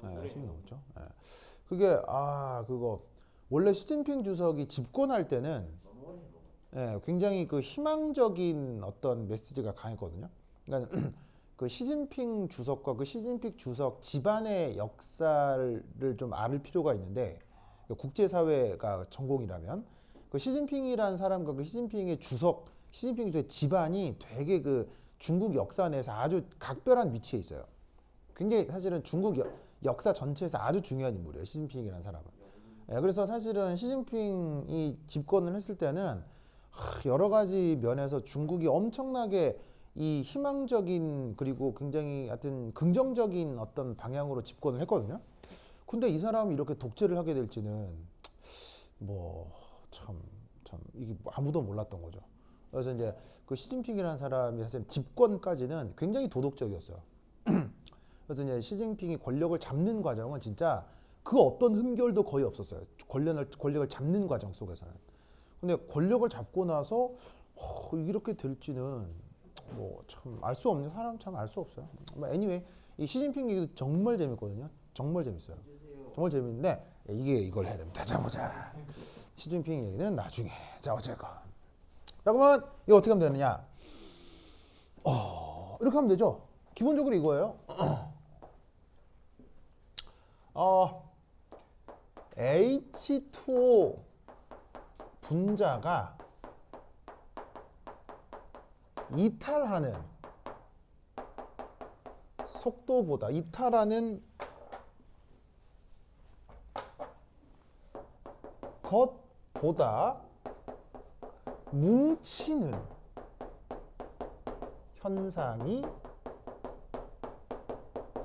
진짜 네, 10년 넘었죠. 네. 그게 그거 원래 시진핑 주석이 집권할 때는 너무 오래 해먹어. 굉장히 그 희망적인 어떤 메시지가 강했거든요. 그러니까 그 시진핑 주석과 그 시진핑 주석 집안의 역사를 좀 알 필요가 있는데, 국제사회가 전공이라면 그 시진핑이라는 사람과 그 시진핑 주석의 집안이 되게 그 중국 역사 내에서 아주 각별한 위치에 있어요. 굉장히 사실은 중국 역사 전체에서 아주 중요한 인물이에요. 시진핑이라는 사람은. 그래서 사실은 시진핑이 집권을 했을 때는 여러 가지 면에서 중국이 엄청나게 이 희망적인 그리고 굉장히 하여튼 긍정적인 어떤 방향으로 집권을 했거든요. 근데 이 사람이 이렇게 독재를 하게 될지는 뭐 참 이게 아무도 몰랐던 거죠. 그래서 이제 그 시진핑이라는 사람이 사실 집권까지는 굉장히 도덕적이었어요. 그래서 이제 시진핑이 권력을 잡는 과정은 진짜 그 어떤 흠결도 거의 없었어요. 권력을 잡는 과정 속에서는. 근데 권력을 잡고 나서 이렇게 될지는 뭐 참 알 수 없는 사람 참 알 수 없어요. anyway 이 시진핑 얘기도 정말 재밌거든요. 정말 재밌어요. 주세요. 정말 재밌는데 이걸 해야 됩니다. 자 보자. 시진핑 얘기는 나중에. 자 어쨌건. 자 그러면 이거 어떻게 하면 되느냐? 이렇게 하면 되죠. 기본적으로 이거예요. H2O 분자가 이탈하는 속도보다 이탈하는 것보다 뭉치는 현상이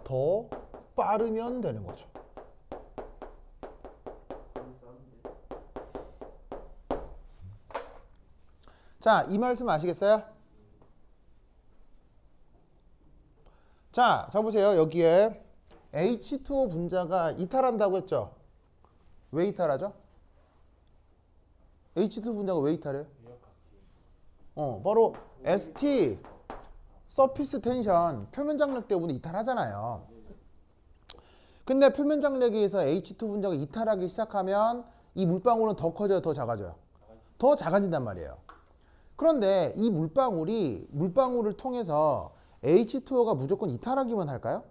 더 빠르면 되는 거죠. 자, 이 말씀 아시겠어요? 자, 자 보세요. 여기에 H2O 분자가 이탈한다고 했죠? 왜 이탈하죠? H2O 분자가 왜 이탈해요? 바로 ST 서피스 텐션 표면 장력 때문에 이탈하잖아요. 근데 표면 장력에 의해서 H2 분자가 이탈하기 시작하면 이 물방울은 더 커져요, 더 작아져요? 더 작아진단 말이에요. 그런데 이 물방울을 통해서 H2O가 무조건 이탈하기만 할까요?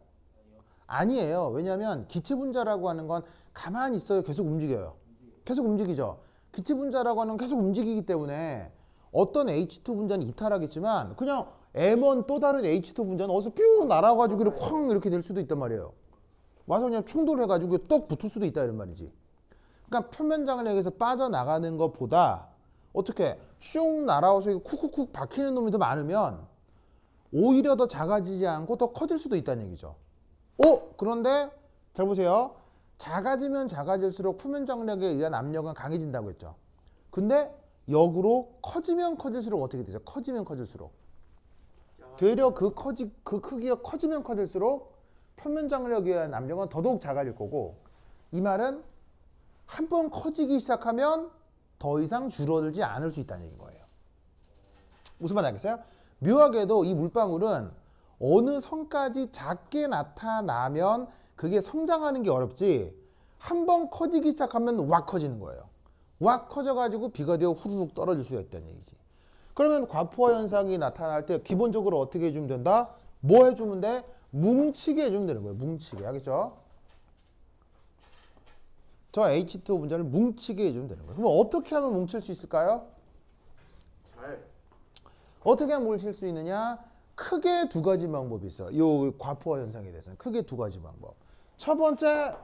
아니에요. 왜냐하면 기체 분자라고 하는 건 가만히 있어요, 계속 움직여요. 계속 움직이죠. 기체 분자라고 하는 건 계속 움직이기 때문에 어떤 H2 분자는 이탈하겠지만 그냥 M1 또 다른 H2 분자는 어디서 뿅 날아가지고 이렇게 쾅 이렇게 될 수도 있단 말이에요. 와서 그냥 충돌해가지고 떡 붙을 수도 있다 이런 말이지. 그러니까 표면 장력에서 빠져나가는 것보다 어떻게 슝 날아와서 쿡쿡쿡 박히는 놈이 더 많으면 오히려 더 작아지지 않고 더 커질 수도 있다는 얘기죠. 그런데 잘 보세요. 작아지면 작아질수록 표면 장력에 의한 압력은 강해진다고 했죠. 근데 역으로 커지면 커질수록 어떻게 되죠? 커지면 커질수록 되려 그 크기가 커지면 커질수록 표면 장력에 의한 압력은 더더욱 작아질 거고, 이 말은 한 번 커지기 시작하면 더 이상 줄어들지 않을 수 있다는 얘기인 거예요. 무슨 말 알겠어요? 묘하게도 이 물방울은 어느 선까지 작게 나타나면 그게 성장하는 게 어렵지, 한 번 커지기 시작하면 왁 커지는 거예요. 왁 커져가지고 비가 되어 후루룩 떨어질 수가 있다는 얘기지. 그러면 과포화 현상이 나타날 때 기본적으로 어떻게 해주면 된다? 뭐 해주면 돼? 뭉치게 해주면 되는 거예요. 뭉치게. 알겠죠? 저 H2O 분자를 뭉치게 해주면 되는 거예요. 그럼 어떻게 하면 뭉칠 수 있을까요? 어떻게 하면 뭉칠 수 있느냐? 크게 두 가지 방법이 있어요. 이 과포화 현상에 대해서는 크게 두 가지 방법. 첫 번째,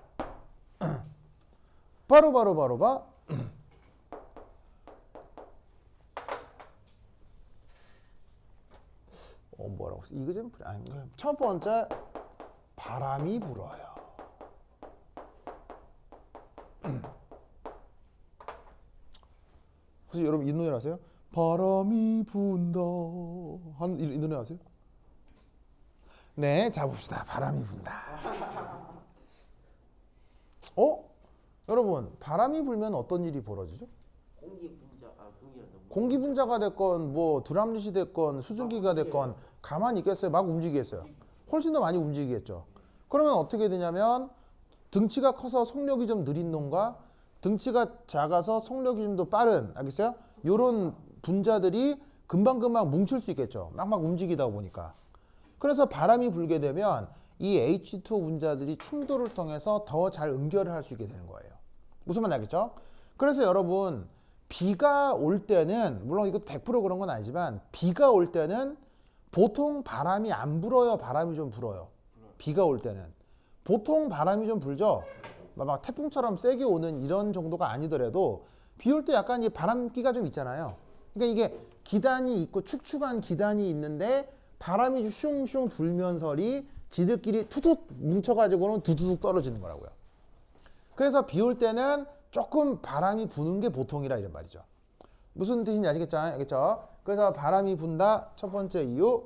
바로 뭐라고 했어? 이거 좀 아닌가요? 첫 번째, 바람이 불어요. 혹시 여러분 이 노래 아세요? 바람이 분다 하는 이 노래 아세요? 네, 자 봅시다. 바람이 분다. 여러분, 바람이 불면 어떤 일이 벌어지죠? 공기 분자가 됐건 뭐 드랍릿이 됐건 수증기가 됐건 가만히 있겠어요? 막 움직이겠어요? 훨씬 더 많이 움직이겠죠. 그러면 어떻게 되냐면 등치가 커서 속력이 좀 느린 놈과 등치가 작아서 속력이 좀 더 빠른, 알겠어요? 요런 분자들이 금방금방 뭉칠 수 있겠죠. 막 움직이다 보니까. 그래서 바람이 불게 되면 이 H2O 분자들이 충돌을 통해서 더 잘 응결을 할 수 있게 되는 거예요. 무슨 말 알겠죠? 그래서 여러분, 비가 올 때는, 물론 이거 100% 그런 건 아니지만, 비가 올 때는 보통 바람이 안 불어요? 바람이 좀 불어요? 비가 올 때는. 보통 바람이 좀 불죠? 막 태풍처럼 세게 오는 이런 정도가 아니더라도 비 올 때 약간 이제 바람기가 좀 있잖아요. 그러니까 이게 기단이 있고 축축한 기단이 있는데 바람이 슝슝 불면서리 지들끼리 툭툭 뭉쳐가지고는 두두둑 떨어지는 거라고요. 그래서 비 올 때는 조금 바람이 부는 게 보통이라 이런 말이죠. 무슨 뜻인지 아시겠죠? 알겠죠? 그래서 바람이 분다 첫 번째 이유,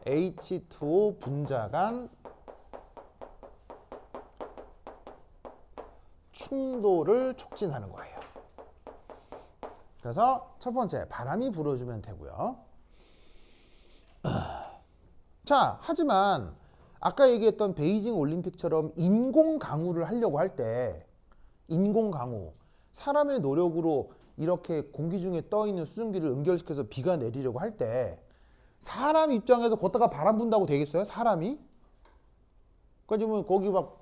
H2O 분자 간 충돌을 촉진하는 거예요. 그래서 첫 번째, 바람이 불어주면 되고요. 자, 하지만 아까 얘기했던 베이징 올림픽처럼 인공 강우를 하려고 할 때, 인공 강우, 사람의 노력으로 이렇게 공기 중에 떠 있는 수증기를 응결시켜서 비가 내리려고 할 때 사람 입장에서 걷다가 바람 분다고 되겠어요? 사람이? 그러니까 거기 막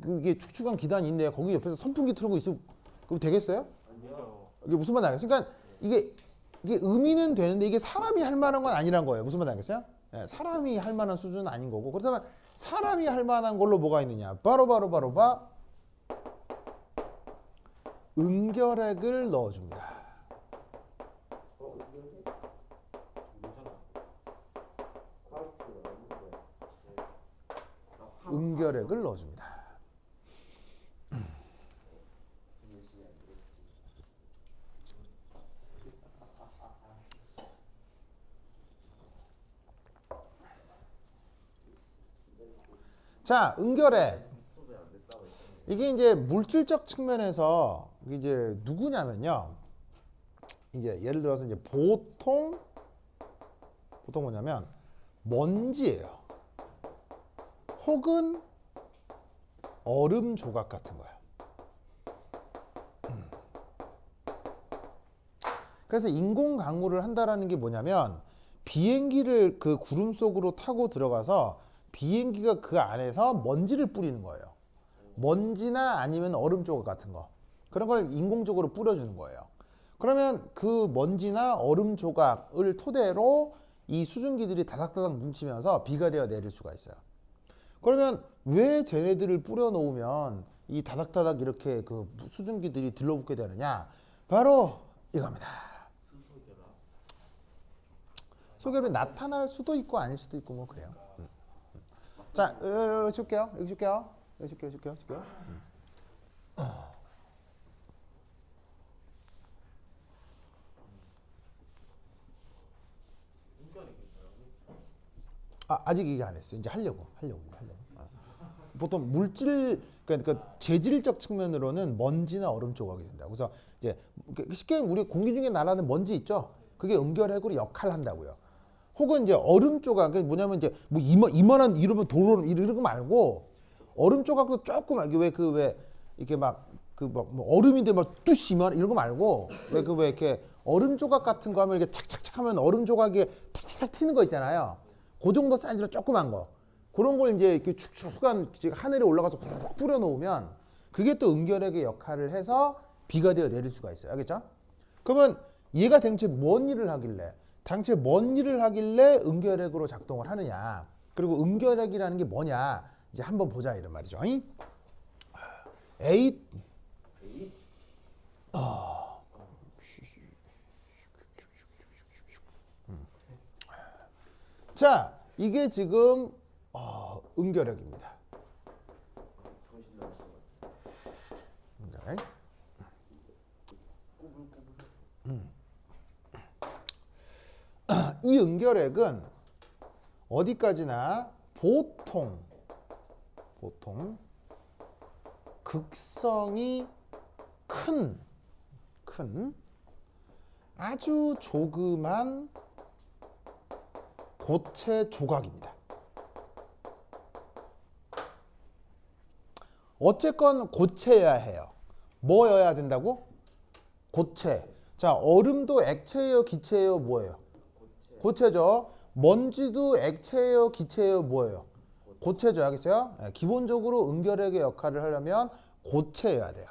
이게 축축한 기단이 있는데 거기 옆에서 선풍기 틀고 있으면 그거 되겠어요? 아니요. 이게 무슨 말인지 알겠어요? 그러니까 이게 이게 의미는 되는데 이게 사람이 할 만한 건 아니란 거예요. 무슨 말인지 알겠어요? 예, 사람이 할 만한 수준은 아닌 거고. 그렇다면 사람이 할 만한 걸로 뭐가 있느냐? 바로 응결핵을 넣어줍니다. 응결핵을 넣어줍니다. 자, 응결핵. 이게 이제 물질적 측면에서 이제 누구냐면요. 이제 예를 들어서 이제 보통 뭐냐면 먼지예요. 혹은 얼음 조각 같은 거야. 그래서 인공 강우를 한다라는 게 뭐냐면 비행기를 그 구름 속으로 타고 들어가서 비행기가 그 안에서 먼지를 뿌리는 거예요. 먼지나 아니면 얼음 조각 같은 거. 그런 걸 인공적으로 뿌려주는 거예요. 그러면 그 먼지나 얼음 조각을 토대로 이 수증기들이 다닥다닥 뭉치면서 비가 되어 내릴 수가 있어요. 그러면 왜 쟤네들을 뿌려 놓으면 이 다닥다닥 이렇게 그 수증기들이 들러붙게 되느냐? 바로 이겁니다. 소결이 나타날 수도 있고 아닐 수도 있고 뭐 그래요. 자, 여기 줄게요. 여기 줄게요. 아직 얘기 안 했어요. 이제 하려고. 보통 물질, 그러니까 재질적 측면으로는 먼지나 얼음 조각이 된다. 그래서 이제 쉽게 우리 공기 중에 날아가는 먼지 있죠. 그게 응결핵으로 역할을 한다고요. 혹은 이제 얼음 조각, 그게 뭐냐면 이제 뭐 이만한 이러면 도로 이런 거 말고 얼음 조각도 조금 왜 이렇게 막 그 뭐 얼음인데 막 뚜시 이런 거 말고 왜 이렇게 얼음 조각 같은 거 하면 이렇게 착착착하면 얼음 조각이 탁탁 튀는 거 있잖아요. 그 정도 사이즈로 조그만 거. 그런 걸 이제 이렇게 축축한 하늘에 올라가서 훅 뿌려놓으면 그게 또 응결핵의 역할을 해서 비가 되어 내릴 수가 있어요. 알겠죠? 그러면 얘가 대체 뭔 일을 하길래 응결핵으로 작동을 하느냐? 그리고 응결핵이라는 게 뭐냐? 이제 한번 보자 이런 말이죠. 에잇 자, 이게 지금 응결핵입니다. 응결핵. 이 응결핵은 어디까지나 보통 극성이 큰 아주 조그만 고체 조각입니다. 어쨌건 고체여야 해요. 뭐여야 된다고? 고체. 자, 얼음도 액체예요, 기체예요, 뭐예요? 고체죠. 먼지도 액체예요, 기체예요, 뭐예요? 고체죠. 알겠어요? 네, 기본적으로 응결핵의 역할을 하려면 고체여야 돼요.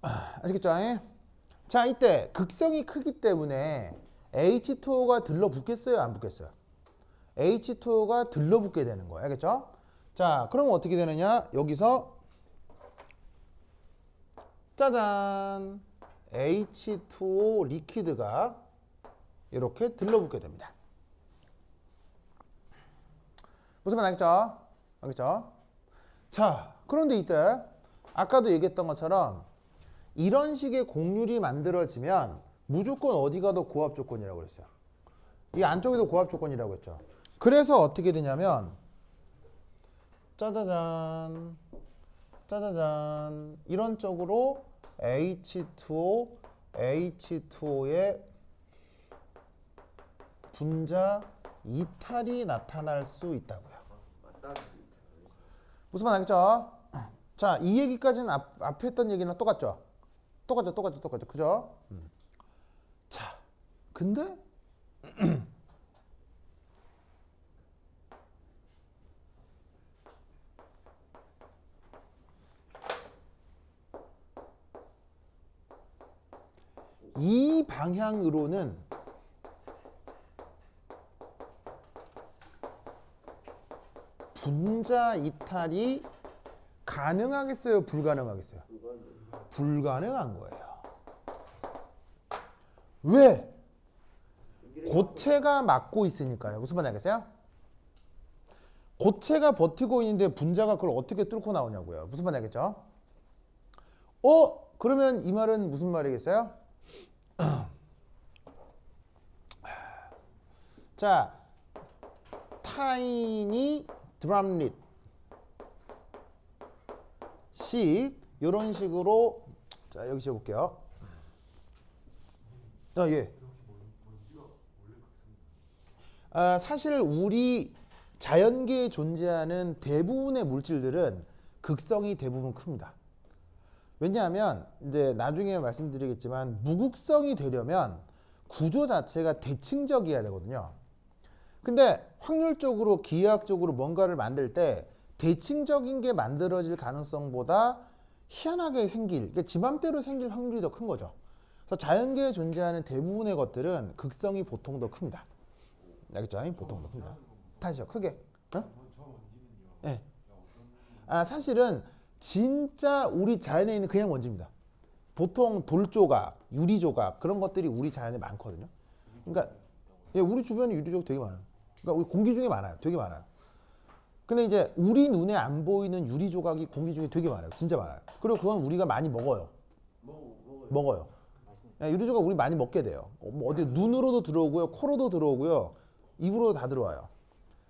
아시겠죠? 자, 이때 극성이 크기 때문에 H2O가 들러붙겠어요? 안 붙겠어요? H2O가 들러붙게 되는 거예요. 알겠죠? 자, 그러면 어떻게 되느냐? 여기서 짜잔! H2O 리퀴드가 이렇게 들러붙게 됩니다. 무슨 말 알겠죠? 알겠죠? 자, 그런데 이때 아까도 얘기했던 것처럼 이런 식의 곡률이 만들어지면 무조건 어디가 더 고압 조건이라고 그랬어요. 이 안쪽에도 고압 조건이라고 했죠. 그래서 어떻게 되냐면 짜자잔 이런 쪽으로 H2O의 분자 이탈이 나타날 수 있다고요. 무슨 말 알겠죠? 자, 이 얘기까지는 앞에 했던 얘기랑 똑같죠? 똑같죠. 그죠? 자, 근데 이 방향으로는 분자 이탈이 가능하겠어요? 불가능하겠어요? 불가능한 거예요. 왜? 고체가 막고 있으니까요. 무슨 말인지 알겠어요? 고체가 버티고 있는데 분자가 그걸 어떻게 뚫고 나오냐고요. 무슨 말인지 알겠죠? 그러면 이 말은 무슨 말이겠어요? 자, 타이니 드럼릿 씩 이런 식으로 자 여기 지어볼게요. 예. 사실 우리 자연계에 존재하는 대부분의 물질들은 극성이 대부분 큽니다. 왜냐하면 이제 나중에 말씀드리겠지만 무극성이 되려면 구조 자체가 대칭적이어야 되거든요. 근데 확률적으로 기하학적으로 뭔가를 만들 때 대칭적인 게 만들어질 가능성보다 희한하게 그러니까 지 맘대로 생길 확률이 더 큰 거죠. 그래서 자연계에 존재하는 대부분의 것들은 극성이 보통 더 큽니다. 알겠죠? 보통 더 큽니다. 다시요. 크게. 네. 사실은 진짜 우리 자연에 있는 그냥 먼지입니다. 보통 돌조각, 유리조각 그런 것들이 우리 자연에 많거든요. 그러니까 우리 주변에 유리조각 되게 많아요. 그러니까 우리 공기 중에 많아요. 되게 많아요. 근데 이제 우리 눈에 안 보이는 유리 조각이 공기 중에 되게 많아요. 진짜 많아요. 그리고 그건 우리가 많이 먹어요. 먹어요. 유리 조각 우리 많이 먹게 돼요. 어디 눈으로도 들어오고요, 코로도 들어오고요, 입으로도 다 들어와요.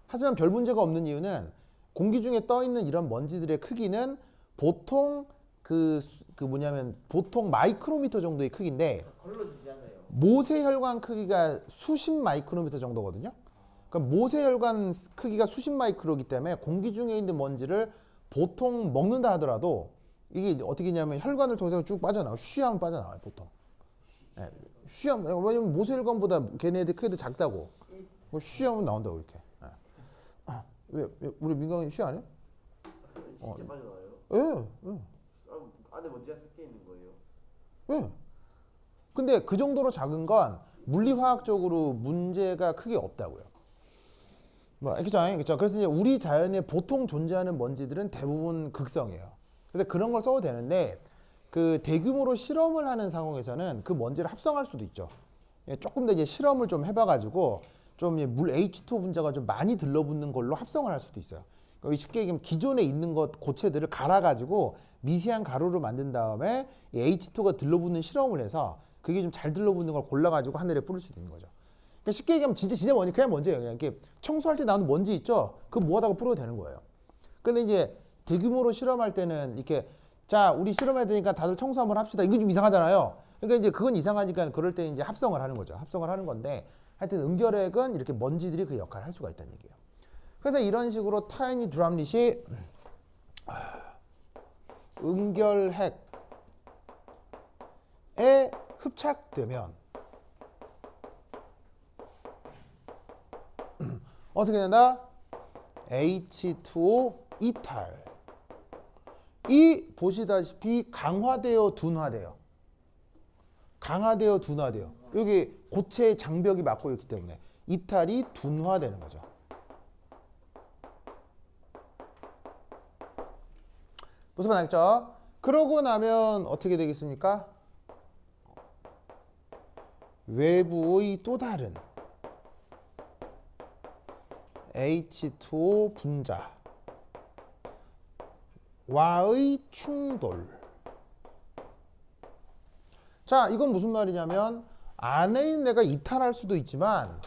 하지만 별 문제가 없는 이유는 공기 중에 떠 있는 이런 먼지들의 크기는 보통 보통 마이크로미터 정도의 크기인데 모세혈관 크기가 수십 마이크로미터 정도거든요. 그러니까 모세혈관 크기가 수십 마이크로이기 때문에 공기 중에 있는 먼지를 보통 먹는다 하더라도 이게 어떻게 하냐면 혈관을 통해서 쭉 빠져나와요. 쉬하면 빠져나와요, 보통. 쉬하면, 왜냐면 모세혈관보다 걔네들 크기도 작다고. 쉬하면 나온다고, 이렇게. 왜 우리 민강이 쉬 안 해? 진짜 빠져나와요? 예. 안에 먼지가 섞여 있는 거예요? 예. 근데 그 정도로 작은 건 물리화학적으로 문제가 크게 없다고요. 그렇죠? 그래서 이제 우리 자연에 보통 존재하는 먼지들은 대부분 극성이에요. 그래서 그런 걸 써도 되는데 그 대규모로 실험을 하는 상황에서는 그 먼지를 합성할 수도 있죠. 조금 더 이제 실험을 좀 해봐가지고 좀 물 H2O 분자가 좀 많이 들러붙는 걸로 합성을 할 수도 있어요. 그러니까 쉽게 얘기하면 기존에 있는 것 고체들을 갈아가지고 미세한 가루로 만든 다음에 이 H2O가 들러붙는 실험을 해서 그게 좀 잘 들러붙는 걸 골라가지고 하늘에 뿌릴 수 있는 거죠. 그러니까 쉽게 얘기하면 진짜 먼지 그냥 먼지예요. 그냥 이렇게 청소할 때 나오는 먼지 있죠. 그거 모아다가 뿌려도 되는 거예요. 근데 이제 대규모로 실험할 때는 이렇게 자 우리 실험해야 되니까 다들 청소 한번 합시다. 이건 좀 이상하잖아요. 그러니까 이제 그건 이상하니까 그럴 때 이제 합성을 하는 거죠. 합성을 하는 건데 하여튼 음결핵은 이렇게 먼지들이 그 역할을 할 수가 있다는 얘기예요. 그래서 이런 식으로 타이니 드럼릿이 음결핵에 흡착되면 어떻게 된다? H2O 이탈. 이 보시다시피 강화되어 둔화돼요. 강화되어 둔화돼요. 여기 고체의 장벽이 막고 있기 때문에 이탈이 둔화되는 거죠. 무슨 말 알겠죠? 그러고 나면 어떻게 되겠습니까? 외부의 또 다른 H2O 분자와의 충돌. 자, 이건 무슨 말이냐면 안에 있는 애가 이탈할 수도 있지만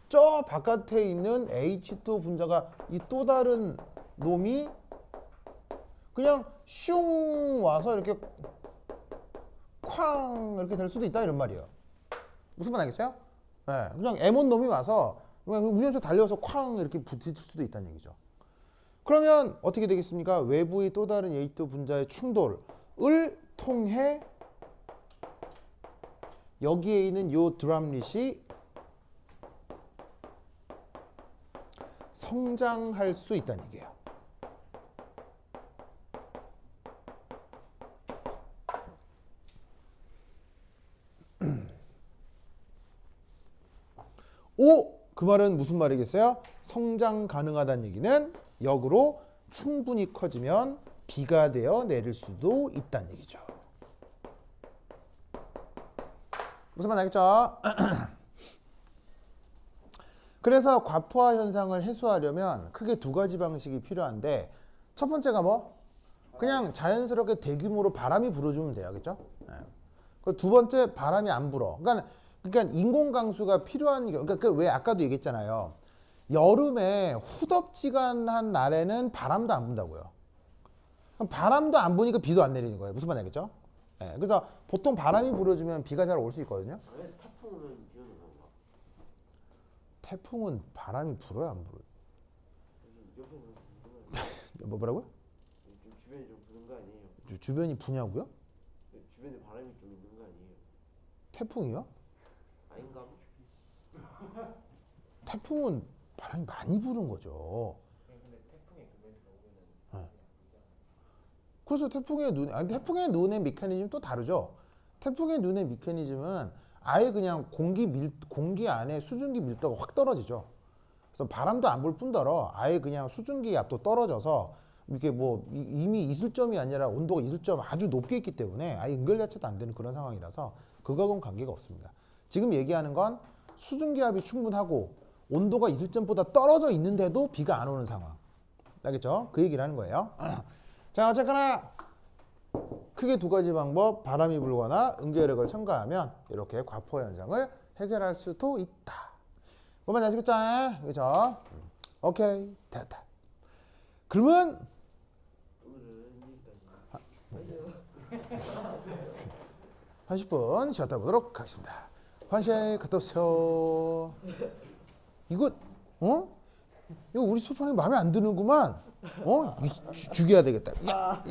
저 바깥에 있는 H2O 분자가 이 또 다른 놈이 그냥 슝 와서 이렇게 쾅 이렇게 될 수도 있다 이런 말이에요. 무슨 말 알겠어요? 네, 그냥 M1 놈이 와서 그냥 우연히 달려서 쾅 이렇게 부딪힐 수도 있다는 얘기죠. 그러면 어떻게 되겠습니까? 외부의 또 다른 H2O 분자의 충돌을 통해 여기에 있는 요 드럼릿이 성장할 수 있다는 얘기예요. 오! 그 말은 무슨 말이겠어요? 성장 가능하다는 얘기는 역으로 충분히 커지면 B가 되어 내릴 수도 있다는 얘기죠. 무슨 말 알겠죠? 그래서 과포화 현상을 해소하려면 크게 두 가지 방식이 필요한데 첫 번째가 뭐? 그냥 자연스럽게 대규모로 바람이 불어주면 돼요. 그렇죠? 그리고 두 번째 바람이 안 불어. 그러니까 인공 강수가 필요한 그러니까 왜 아까도 얘기했잖아요. 여름에 후덥지근한 날에는 바람도 안 분다고요. 그럼 바람도 안 부니까 비도 안 내리는 거예요. 무슨 말 알겠죠? 그래서 보통 바람이 불어주면 비가 잘 올 수 있거든요. 그래서 태풍 오면 비 오는 건가? 태풍은 바람이 불어요, 안 불어요? 여기 옆에 부는 거 아니에요? 뭐라고요? 좀 주변이 좀 부는 거 아니에요? 주변이 부냐고요? 주변에 바람이 좀 있는 거 아니에요? 태풍이요? 아닌가? 태풍은 바람이 많이 부는 거죠. 근데 태풍에 그 멘트가 오면은 그래서 태풍의 눈의 메커니즘 또 다르죠. 태풍의 눈의 메커니즘은 아예 그냥 공기 안에 수증기 밀도가 확 떨어지죠. 그래서 바람도 안 불 뿐더러 아예 그냥 수증기 압도 떨어져서 이게 뭐 이미 있을 점이 아니라 온도가 있을 점 아주 높게 있기 때문에 아예 연결 자체도 안 되는 그런 상황이라서 그거하고는 관계가 없습니다. 지금 얘기하는 건 수증기압이 충분하고 온도가 있을 점보다 떨어져 있는데도 비가 안 오는 상황. 알겠죠? 그 얘기를 하는 거예요. 자, 어쨌거나 크게 두 가지 방법, 바람이 불거나 응계력을 첨가하면 이렇게 과포 현상을 해결할 수도 있다. 뭐만 아시겠죠? 그죠? 오케이, 됐다. 그러면 오늘은 여기까지. 30분 쉬었다 보도록 하겠습니다. 환시에 갔다 오세요. 이거 이거 우리 소판이 마음에 안 드는구만. 죽여야 되겠다. 야.